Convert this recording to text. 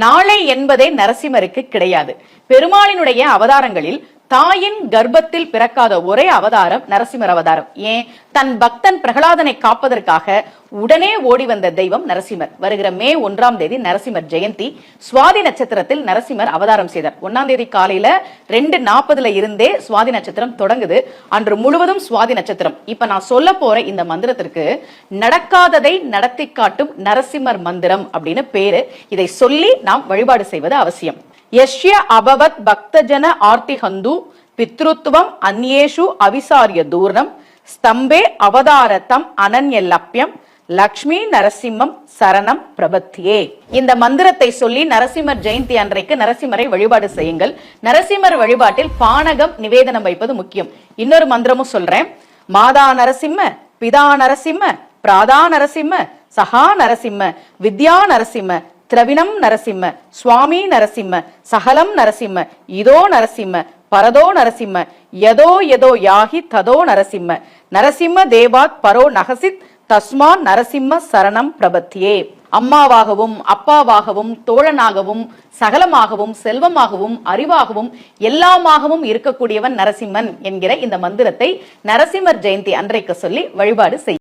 நாளை என்பதே நரசிம்மருக்கு கிடையாது. பெருமாளினுடைய அவதாரங்களில் தாயின் கர்ப்பத்தில் பிறக்காத ஒரே அவதாரம் நரசிம்மர் அவதாரம். ஏன்? தன் பக்தன் பிரகலாதனை காப்பதற்காக உடனே ஓடி வந்த தெய்வம் நரசிம்மர். வருகிற மே 1ஆம் தேதி நரசிம்மர் ஜெயந்தி. சுவாதி நட்சத்திரத்தில் நரசிம்மர் அவதாரம் செய்தார். 1ஆம் தேதி காலையில 2:40 இருந்தே சுவாதி நட்சத்திரம் தொடங்குது. அன்று முழுவதும் சுவாதி நட்சத்திரம். இப்ப நான் சொல்ல போற இந்த மந்திரத்திற்கு நடக்காததை நடத்தி காட்டும் நரசிம்மர் மந்திரம் அப்படின்னு பேரு. இதை சொல்லி நாம் வழிபாடு செய்வது அவசியம். யஷ்ய அபவத் பக்தஜன ஆர்த்திஹந்து பித்ருத்வம் அந்யேஷு அவிசாரிய தூர்ணம் ஸ்தம்பே அவதாரத்தம் அனன்யலப்யம் லக்ஷ்மி நரசிம்மம் சரணம் பிரபத்தியே. இந்த மந்திரத்தை சொல்லி நரசிம்மர் ஜெயந்தி அன்றைக்கு நரசிம்மரை வழிபாடு செய்யுங்கள். நரசிம்மர் வழிபாட்டில் பானகம் நிவேதனம் வைப்பது முக்கியம். இன்னொரு மந்திரமும் சொல்றேன். மாதா நரசிம்ம, பிதா நரசிம்ம, பிராதா நரசிம்ம, சகா நரசிம்ம, வித்யா நரசிம்ம, திரவிணம் நரசிம்ம, சுவாமி நரசிம்ம, சகலம் நரசிம்ம, இதோ நரசிம்ம, பரதோ நரசிம்ம, யதோ யதோ யாகி ததோ நரசிம்ம, நரசிம்ம தேவாத் பரோ நகசித் தஸ்மான் நரசிம்ம சரணம் பிரபத்தியே. அம்மாவாகவும் அப்பாவாகவும் தோழனாகவும் சகலமாகவும் செல்வமாகவும் அறிவாகவும் எல்லாமாகவும் இருக்கக்கூடியவன் நரசிம்மன் என்கிற இந்த மந்திரத்தை நரசிம்மர் ஜெயந்தி அன்றைக்கு சொல்லி வழிபாடு செய்ய